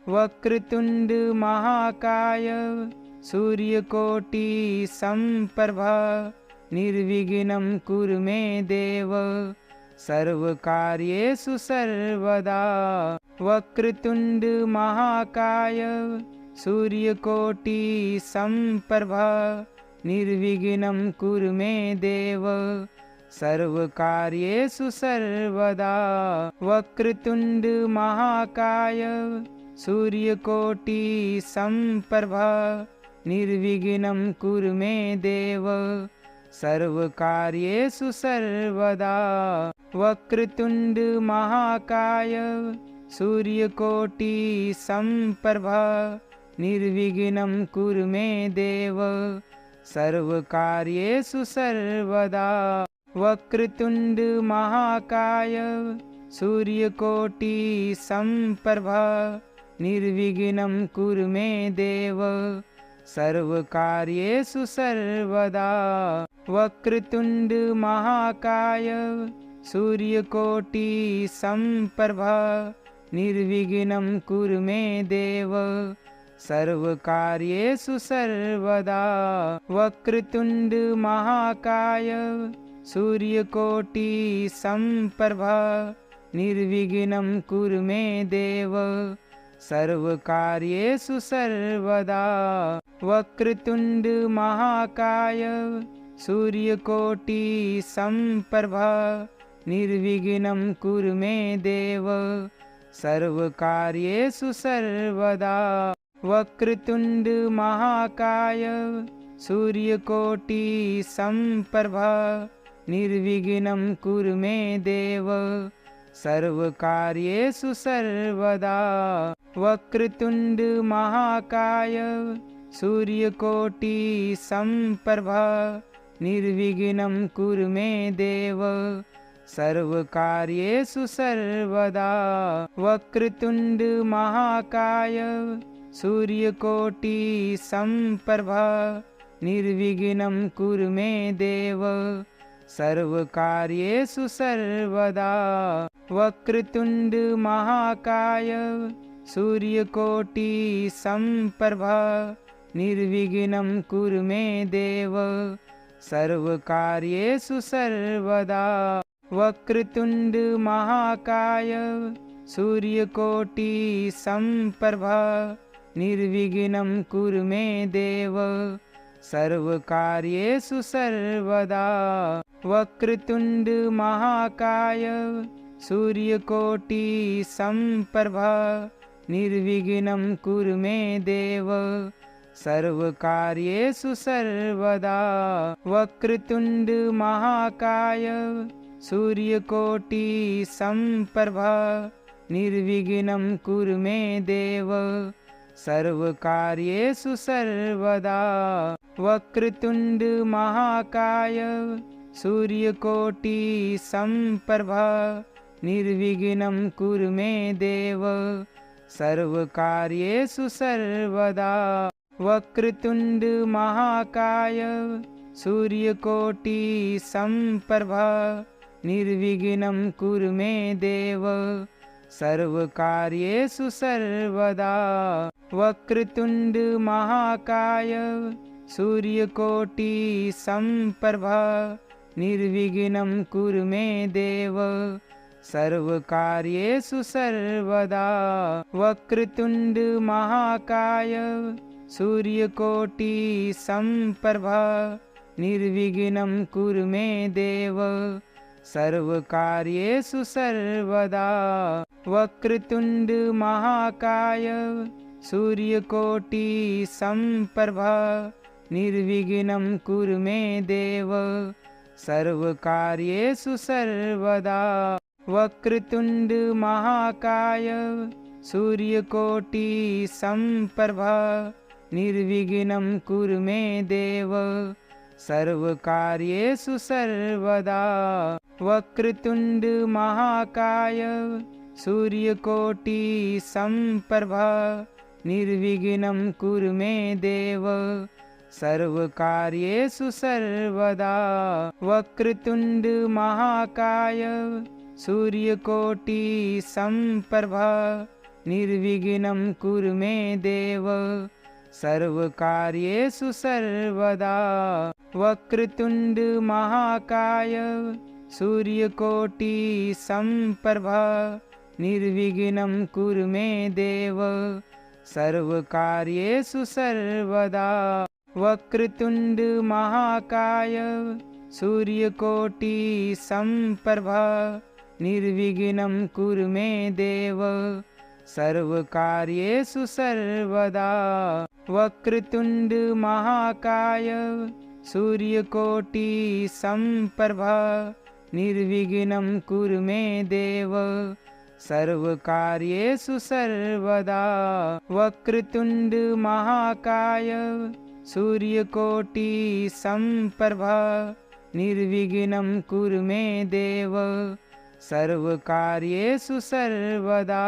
वक्रतुंड महाकाय सूर्यकोटि समप्रभा निर्विघ्नं कुरु मे देव सर्वकार्येषु सर्वदा। वक्रतुंड महाकाय सूर्यकोटि समप्रभा निर्विघ्नं कुरु मे देव सर्वकार्येषु सर्वदा। वक्रतुंड महाकाय सूर्यकोटि समप्रभा निर्विघ्नं कुरु मे देव सर्वकार्येषु सर्वदा। वक्रतुंड महाकाय सूर्यकोटि समप्रभा निर्विघ्नं कुरु मे देव सर्वकार्येषु सर्वदा। वक्रतुंड महाकाय सूर्यकोटि समप्रभा निर्विघ्नं कुरु मे देव सर्वकार्येषु सर्वदा। वक्रतुंड महाकाय सूर्यकोटि समप्रभा निर्विघ्नं कुरु मे देव सर्वकार्येषु सर्वदा। वक्रतुंड महाकाय सूर्यकोटि समप्रभा निर्विघ्नं कुरु मे देव सर्वकार्येषु सर्वदा। वक्रतुंड महाकाय सूर्यकोटि समप्रभा निर्विघ्नं कुरु मे देव सर्वकार्येषु सर्वदा। वक्रतुंड महाकाय सूर्यकोटि समप्रभा निर्विघ्नं कुरु मे देव सर्वकार्येषु सर्वदा। वक्रतुंड महाकाय सूर्यकोटि समप्रभा निर्विघ्नं कुरु मे देव सर्वकार्येषु सर्वदा। वक्रतुंड महाकाय सूर्यकोटि समप्रभा निर्विघ्नं कुरु मे देव सर्वकार्येषु सर्वदा। वक्रतुंड महाकाय सूर्यकोटि समप्रभा निर्विघ्नं कुरु मे देव सर्वकार्येषु सर्वदा। वक्रतुंड महाकाय सूर्यकोटि समप्रभा निर्विघ्नं कुरु मे देव सर्वकार्येषु सर्वदा। वक्रतुंड महाकाय सूर्यकोटि समप्रभा निर्विघ्नं कुरु मे देव सर्वकार्येषु सर्वदा। वक्रतुंड महाकाय सूर्यकोटि समप्रभा निर्विघ्नं कुरु मे देव सर्वकार्येषु सर्वदा। वक्रतुंड महाकाय सूर्यकोटि समप्रभा निर्विघ्नं कुरु मे देव सर्वकार्येषु सर्वदा। वक्रतुंड महाकाय सूर्यकोटि समप्रभा निर्विघ्नं कुरु मे देव सर्वकार्येषु सर्वदा। वक्रतुंड महाकाय सूर्यकोटि समप्रभा निर्विघ्नं कुरु मे देव सर्वकार्येषु सर्वदा। वक्रतुंड महाकाय सूर्यकोटि समप्रभा निर्विघ्नं कुरु मे देव सर्वकार्येषु सर्वदा। वक्रतुंड महाकाय सूर्यकोटि समप्रभा निर्विघ्नं कुरु मे देव सर्वकार्येषु सर्वदा। वक्रतुंड महाकाय सूर्यकोटि समप्रभा निर्विघ्नं कुरु मे देव सर्वकार्येषु सर्वदा। वक्रतुंड महाकाय सूर्यकोटि समप्रभा निर्विघ्नं कुरु मे देव सर्वकार्येषु सर्वदा। वक्रतुंड महाकाय सूर्यकोटि समप्रभा निर्विघ्नं कुरु मे देव सर्वकार्येषु सर्वदा। वक्रतुण्ड महाकाय सूर्यकोटि समप्रभा निर्विघ्नं कुरु मे देव सर्वकार्येषु सर्वदा। वक्रतुण्ड महाकाय सूर्यकोटि समप्रभा निर्विघ्नं कुरु मे देव सर्वकार्येषु सर्वदा। वक्रतुण्ड महाकाय सूर्यकोटि समप्रभा निर्विघ्नं कुरु मे देव सर्वकार्येषु सर्वदा। वक्रतुण्ड महाकाय सूर्यकोटि समप्रभा निर्विघ्नं कुरु मे देव सर्वकार्येषु सर्वदा।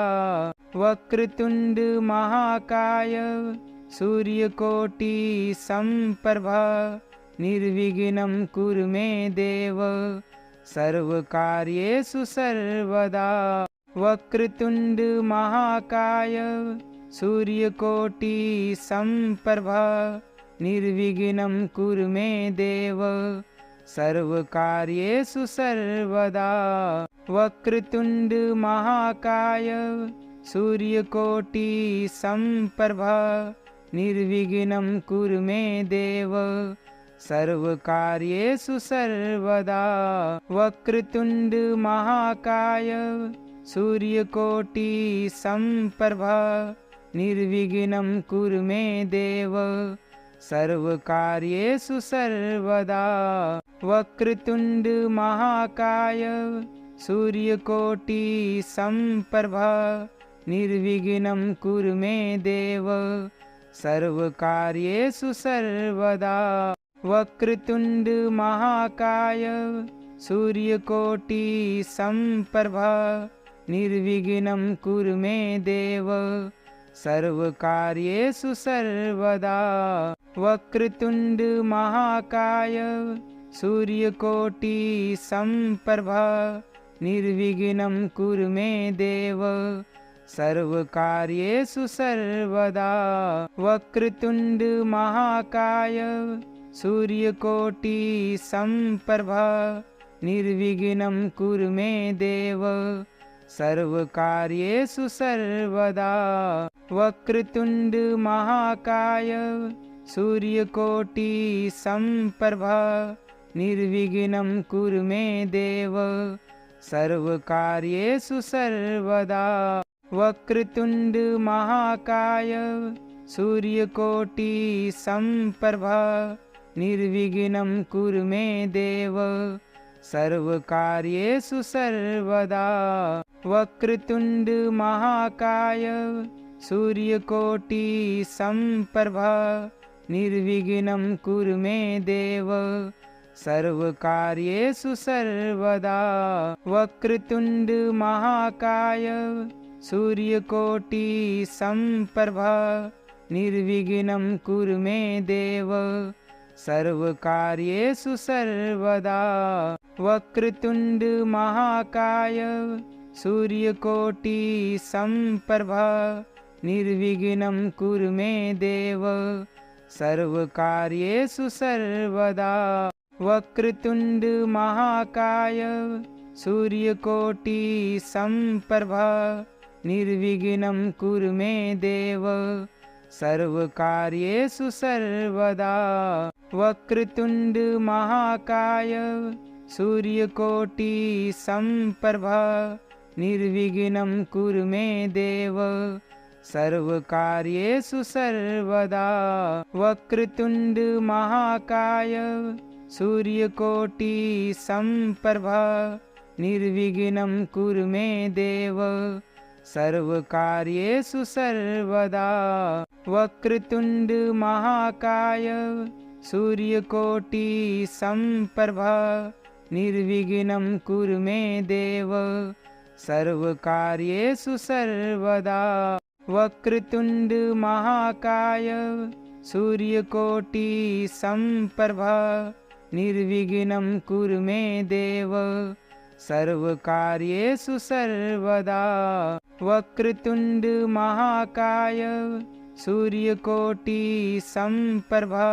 वक्रतुण्ड महाकाय सूर्यकोटि समप्रभा निर्विघ्नं कुरु मे देव सर्वकार्येषु सर्वदा। वक्रतुण्ड महाकाय सूर्यकोटि समप्रभा निर्विघ्नं कुरु मे देव सर्वकार्येषु सर्वदा। वक्रतुण्ड महाकाय सूर्यकोटि समप्रभा निर्विघ्नं कुरु मे देव सर्वकार्येषु सर्वदा। वक्रतुण्ड महाकाय सूर्यकोटि समप्रभा निर्विघ्नं कुरु मे देव सर्वकार्येषु सर्वदा। वक्रतुण्ड महाकाय सूर्यकोटि समप्रभा निर्विघ्नं कुरु मे देव सर्वकार्येषु सर्वदा। वक्रतुण्ड महाकाय सूर्यकोटि समप्रभा निर्विघ्नं कुरु मे देव सर्वकार्येषु सर्वदा। वक्रतुण्ड महाकाय सूर्यकोटि समप्रभा निर्विघ्नं कुरु मे देव सर्वकार्येषु सर्वदा। वक्रतुण्ड महाकाय सूर्यकोटि समप्रभा निर्विघ्नं कुरु मे देव सर्वकार्येषु सर्वदा। वक्रतुण्ड महाकाय सूर्यकोटि समप्रभा निर्विघ्नं कुरु मे देव सर्वकार्येषु सर्वदा। वक्रतुण्ड महाकाय सूर्यकोटि समप्रभा निर्विघ्नं कुरु मे देव सर्वकार्येषु सर्वदा। वक्रतुण्ड महाकाय सूर्यकोटि समप्रभा निर्विघ्नं कुरु मे देव सर्वकार्येषु सर्वदा। वक्रतुण्ड महाकाय सूर्यकोटि समप्रभा निर्विघ्नं कुरु मे देव सर्वकार्येषु सर्वदा। वक्रतुण्ड महाकाय सूर्यकोटि समप्रभा निर्विघ्नं कुरु मे देव सर्वकार्येषु सर्वदा। वक्रतुण्ड महाकाय सूर्यकोटि समप्रभा निर्विघ्नं कुरु मे देव सर्वकार्येषु सर्वदा। वक्रतुण्ड महाकाय सूर्यकोटि समप्रभा निर्विघ्नं कुरु मे देव सर्वकार्येषु सर्वदा। वक्रतुण्ड महाकाय सूर्यकोटि समप्रभा निर्विघ्नं कुरु मे देव सर्वकार्येषु सर्वदा। वक्रतुण्ड महाकाय सूर्यकोटि समप्रभा निर्विघ्नं कुरु मे देव सर्वकार्येषु सर्वदा। वक्रतुण्ड महाकाय सूर्यकोटि समप्रभा निर्विघ्नं कुरु मे देव सर्वकार्येषु सर्वदा। वक्रतुंड महाकाय सूर्यकोटि समप्रभा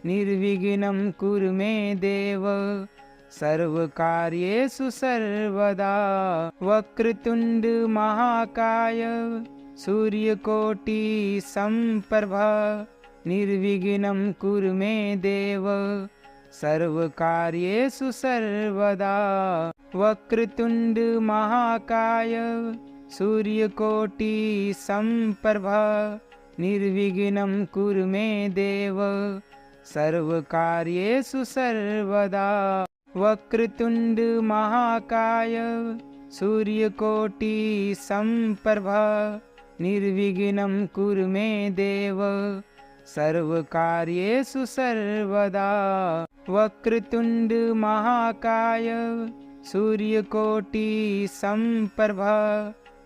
निर्विघ्नं कुरु मे देव सर्वकार्येषु सर्वदा। वक्रतुंड महाकाय सूर्यकोटि समप्रभा निर्विघ्नं कुरु मे देव सर्वकार्येषु सर्वदा। वक्रतुंड महाकाय सूर्यकोटि समप्रभा निर्विघ्नं कुरु मे देव सर्वकार्येषु सर्वदा। वक्रतुंड महाकाय सूर्यकोटि समप्रभा निर्विघ्नं कुरु मे देव सर्वकार्येषु सर्वदा। वक्रतुंड महाकाय सूर्यकोटि समप्रभा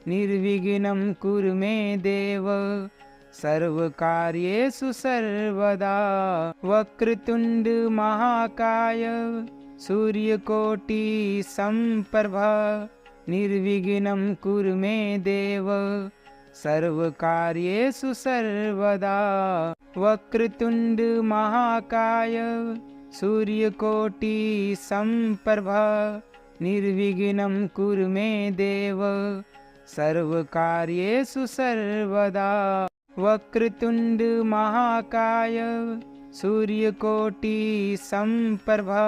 निर्विघ्नं कुरु मे देव सर्वकार्येषु सर्वदा। वक्रतुंड महाकाय सूर्यकोटि समप्रभा निर्विघ्नं कुरु मे देव सर्वकार्येषु सर्वदा। वक्रतुंड महाकाय सूर्यकोटि समप्रभा निर्विघ्नं कुरु मे देव सर्वकार्येषु सर्वदा। वक्रतुंड महाकाय सूर्यकोटि समप्रभा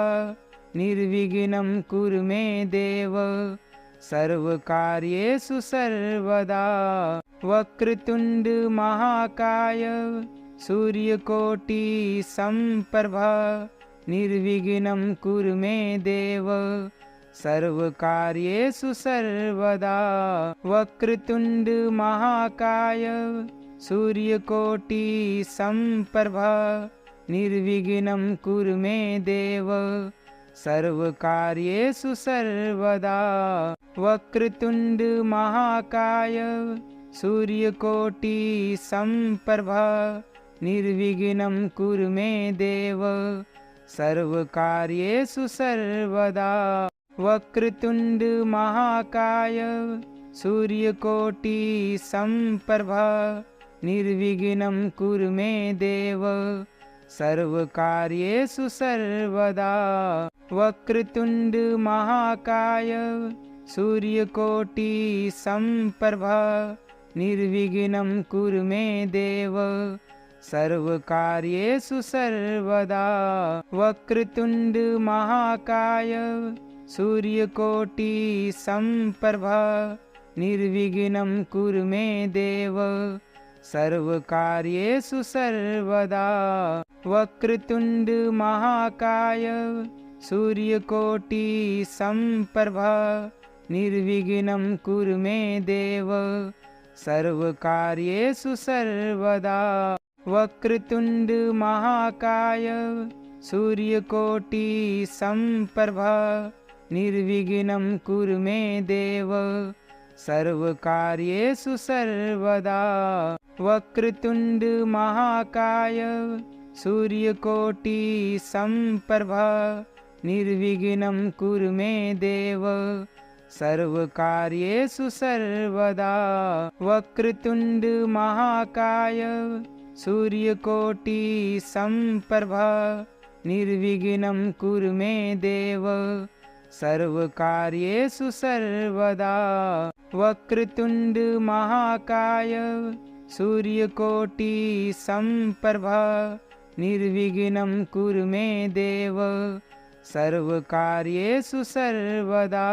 निर्विघ्नं कुरु मे देव सर्वकार्येषु सर्वदा। वक्रतुंड महाकाय सूर्यकोटि समप्रभा निर्विघ्नं कुरु मे देव सर्वकार्येषु सर्वदा। वक्रतुंड महाकाय सूर्यकोटि समप्रभा निर्विघ्नं कुरु मे देव सर्वकार्येषु सर्वदा। वक्रतुंड महाकाय सूर्यकोटि समप्रभा निर्विघ्नं कुरु मे देव सर्वकार्येषु सर्वदा। वक्रतुंड महाकाय सूर्यकोटि समप्रभा निर्विघ्नं कुरु मे देव सर्वकार्येषु सर्वदा। वक्रतुंड महाकाय सूर्यकोटि समप्रभा निर्विघ्नं कुरु मे देव सर्वकार्येषु सर्वदा। वक्रतुंड महाकाय सूर्यकोटि समप्रभा निर्विघ्नं कुरु मे देव सर्वकार्येषु सर्वदा। वक्रतुंड महाकाय सूर्यकोटि समप्रभा निर्विघ्नं कुरु मे देव सर्वकार्येषु सर्वदा। वक्रतुंड महाकाय सूर्यकोटि समप्रभा निर्विघ्नं कुरु मे देव सर्वकार्येषु सर्वदा। वक्रतुंड महाकाय सूर्यकोटि समप्रभा निर्विघ्नं कुरु मे देव सर्वकार्येषु सर्वदा। वक्रतुंड महाकाय सूर्यकोटि समप्रभा निर्विघ्नं कुरु मे देव सर्वकार्येषु सर्वदा। वक्रतुंड महाकाय सूर्यकोटि समप्रभा निर्विघ्नं कुरु मे देव सर्वकार्येषु सर्वदा।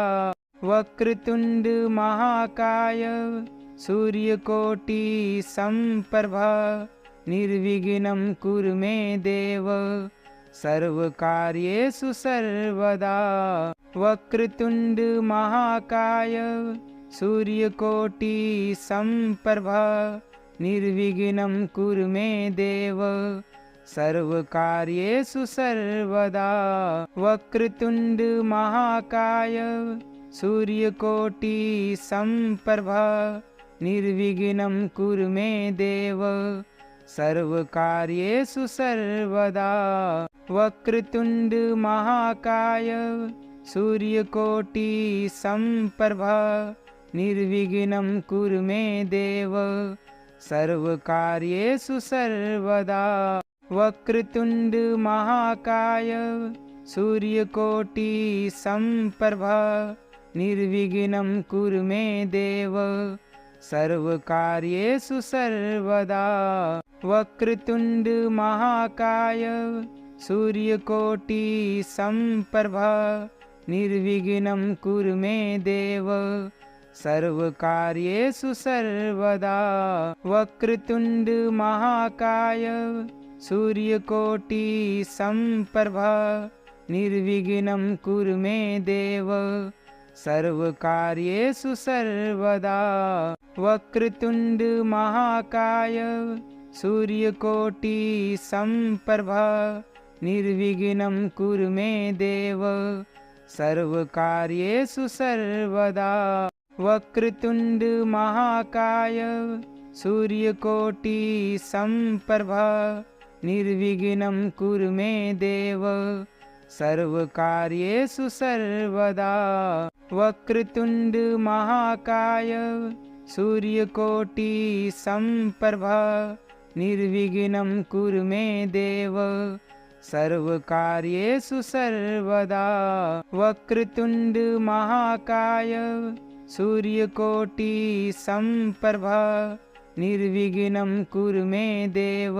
वक्रतुंड महाकाय सूर्यकोटि समप्रभा निर्विघ्नं कुरु मे देव सर्वकार्येषु सर्वदा। वक्रतुंड महाकाय सूर्यकोटि समप्रभा निर्विघ्नं कुरु मे देव सर्वकार्येषु सर्वदा। वक्रतुंड महाकाय सूर्यकोटि समप्रभा निर्विघ्नं कुरु मे देव सर्वकार्येषु सर्वदा। वक्रतुंड महाकाय सूर्यकोटि समप्रभा निर्विघ्नं कुरु मे देव सर्वकार्येषु सर्वदा। वक्रतुण्ड महाकाय सूर्यकोटि समप्रभा निर्विघ्नं कुरु मे देव सर्वकार्येषु सर्वदा। वक्रतुण्ड महाकाय सूर्यकोटि समप्रभा निर्विघ्नं कुरु मे देव सर्वकार्येषु सर्वदा। वक्रतुण्ड महाकाय सूर्यकोटि समप्रभा निर्विघ्नं कुरु मे देव सर्वकार्येषु सर्वदा। वक्रतुण्ड महाकाय सूर्यकोटि समप्रभा निर्विघ्नं कुरु मे देव सर्वकार्येषु सर्वदा। वक्रतुण्ड महाकाय सूर्यकोटि समप्रभा निर्विघ्नं कुरु मे देव सर्वकार्येषु सर्वदा। वक्रतुण्ड महाकाय सूर्यकोटि समप्रभा निर्विघ्नं कुरु मे देव सर्वकार्येषु सर्वदा। वक्रतुण्ड महाकाय सूर्यकोटि समप्रभा निर्विघ्नं कुरु मे देव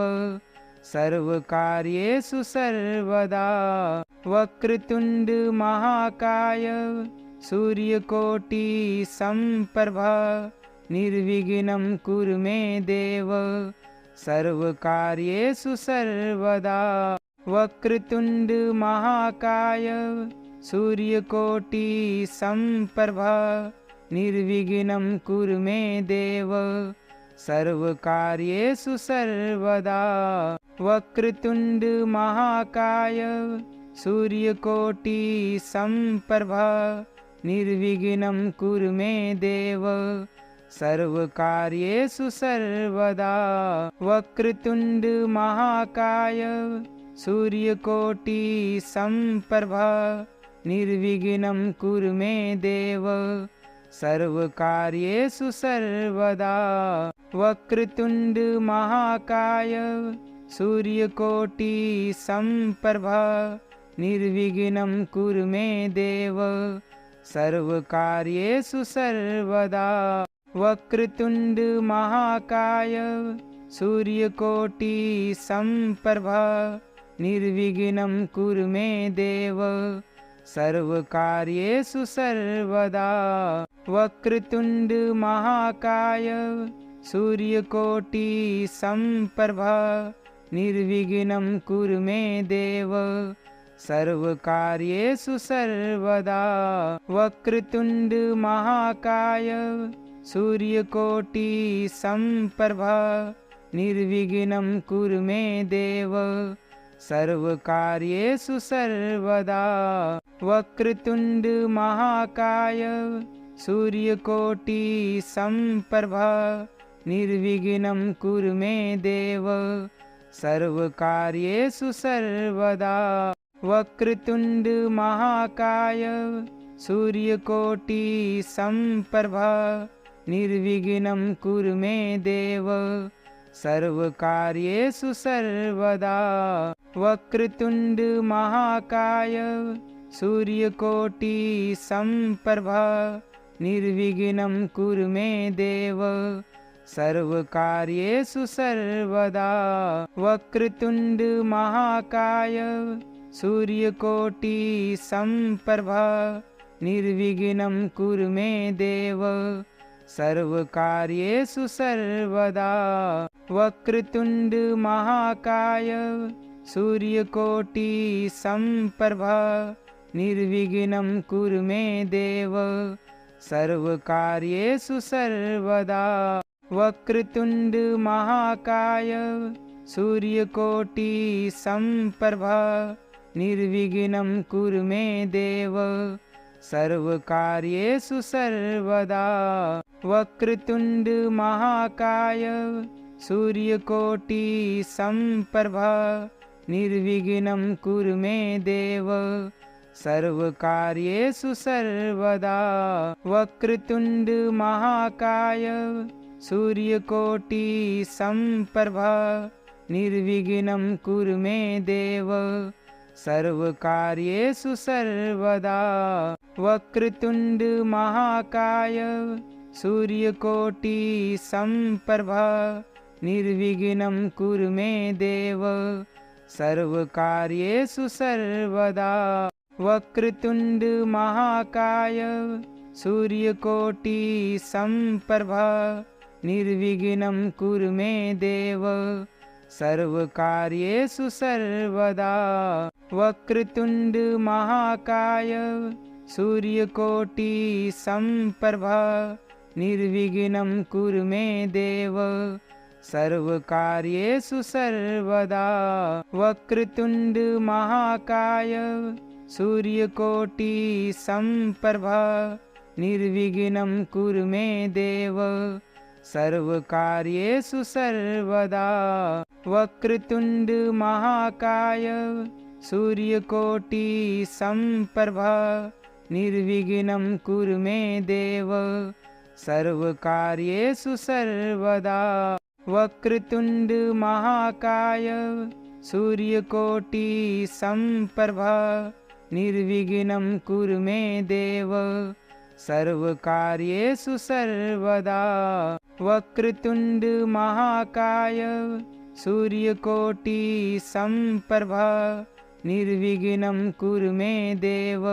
सर्वकार्येषु सर्वदा। वक्रतुण्ड महाकाय सूर्यकोटि समप्रभा निर्विघ्नं कुरु मे देव सर्वकार्येषु सर्वदा। वक्रतुण्ड महाकाय सूर्यकोटि समप्रभा निर्विघ्नं कुरु मे देव सर्वकार्येषु सर्वदा। वक्रतुण्ड महाकाय सूर्यकोटि समप्रभा निर्विघ्नं कुरु मे देव सर्वकार्येषु सर्वदा। वक्रतुण्ड महाकाय सूर्यकोटि समप्रभा निर्विघ्नं कुरु मे देव सर्वकार्येषु सर्वदा। वक्रतुण्ड महाकाय सूर्यकोटि समप्रभा निर्विघ्नं कुरु मे देव सर्वकार्येषु सर्वदा। वक्रतुण्ड महाकाय सूर्यकोटि समप्रभा निर्विघ्नं कुरु मे देव सर्वकार्येषु सर्वदा। वक्रतुण्ड महाकाय सूर्यकोटि समप्रभा निर्विघ्नं कुरु मे देव सर्वकार्येषु सर्वदा। वक्रतुण्ड महाकाय सूर्यकोटि समप्रभा निर्विघ्नं कुरु मे देव सर्वकार्येषु सर्वदा। वक्रतुण्ड महाकाय सूर्यकोटि समप्रभा निर्विघ्नं कुरु मे देव सर्वकार्येषु सर्वदा। वक्रतुण्ड महाकाय सूर्यकोटि समप्रभा निर्विघ्नं कुरु मे देव सर्वकार्येषु सर्वदा। वक्रतुण्ड महाकाय सूर्यकोटि समप्रभा निर्विघ्नं कुरु मे देव सर्वकार्येषु सर्वदा। वक्रतुण्ड महाकाय सूर्यकोटि समप्रभा निर्विघ्नं कुरु मे देव सर्वकार्येषु सर्वदा। वक्रतुण्ड महाकाय सूर्यकोटि समप्रभा निर्विघ्नं कुरु मे देव सर्वकार्येषु सर्वदा। वक्रतुण्ड महाकाय सूर्यकोटि समप्रभा निर्विघ्नं कुरु मे देव सर्वकार्येषु सर्वदा। वक्रतुण्ड महाकाय सूर्यकोटि समप्रभा निर्विघ्नं कुरु मे देव सर्वकार्येषु सर्वदा वक्रतुण्ड महाकाय सूर्यकोटि समप्रभा निर्विघ्नं कुरु मे देव सर्वकार्येषु सर्वदा वक्रतुण्ड महाकाय सूर्यकोटि समप्रभा निर्विघ्नं कुरु मे देव सर्वकार्येषु सर्वदा वक्रतुण्ड महाकाय सूर्यकोटि समप्रभा निर्विघ्नं कुरु मे देव सर्वकार्येषु सर्वदा वक्रतुण्ड महाकाय सूर्यकोटि समप्रभा निर्विघ्नं कुरु मे देव सर्वकार्येषु सर्वदा वक्रतुण्ड महाकाय सूर्यकोटि समप्रभा निर्विघ्नं कुरु मे देव सर्वकार्येषु सर्वदा वक्रतुण्ड महाकाय सूर्यकोटि समप्रभा निर्विघ्नं कुरु मे देव सर्वकार्येषु सर्वदा वक्रतुण्ड महाकाय सूर्यकोटि समप्रभा निर्विघ्नं कुरु मे देव सर्वकार्येषु सर्वदा वक्रतुण्ड महाकाय सूर्यकोटि समप्रभा निर्विघ्नं कुरु मे देव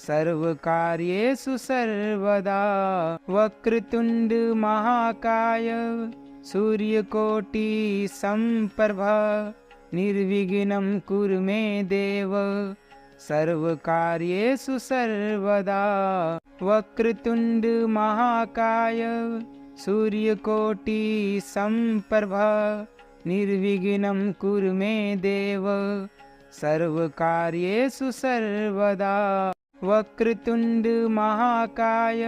सर्वकार्येषु सर्वदा वक्रतुण्ड महाकाय सूर्यकोटि समप्रभा निर्विघ्नं कुरु मे देव सर्वकार्येषु सर्वदा वक्रतुण्ड महाकाय सूर्यकोटि समप्रभा निर्विघ्नं कुरु मे देव सर्वकार्येषु सर्वदा वक्रतुण्ड महाकाय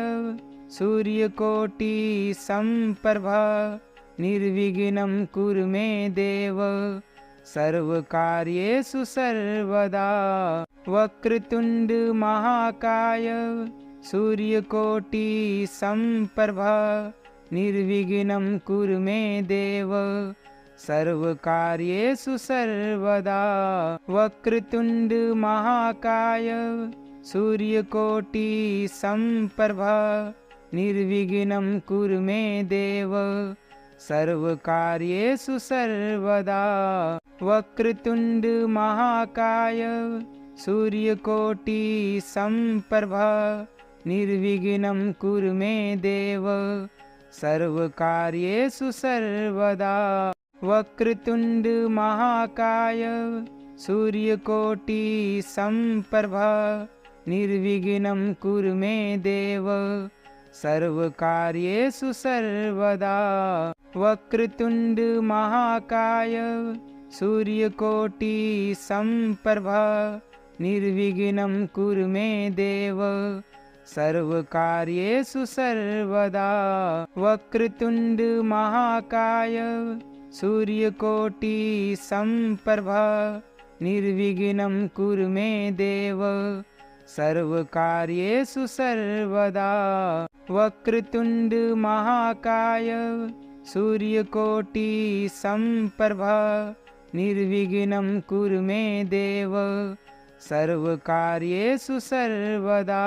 सूर्यकोटि समप्रभा निर्विघ्नं कुरु मे देव सर्वकार्येषु सर्वदा वक्रतुण्ड महाकाय सूर्यकोटि समप्रभा निर्विघ्नं कुरु मे देव सर्वकार्येषु सर्वदा वक्रतुण्ड महाकाय सूर्यकोटि समप्रभा निर्विघ्नं कुरु मे देव सर्वकार्येषु सर्वदा वक्रतुण्ड महाकाय सूर्यकोटि समप्रभा निर्विघ्नं कुरु मे देव सर्वकार्येषु सर्वदा वक्रतुण्ड महाकाय सूर्यकोटि समप्रभा निर्विघ्नं कुरु मे देव सर्वकार्येषु सर्वदा वक्रतुण्ड महाकाय सूर्यकोटि समप्रभा निर्विघ्नं कुरु मे देव सर्वकार्येषु सर्वदा वक्रतुण्ड महाकाय सूर्यकोटि समप्रभा निर्विघ्नं कुरु मे देव सर्वकार्येषु सर्वदा वक्रतुण्ड महाकाय सूर्यकोटि समप्रभा निर्विघ्नं कुरु मे देव सर्वकार्येषु सर्वदा।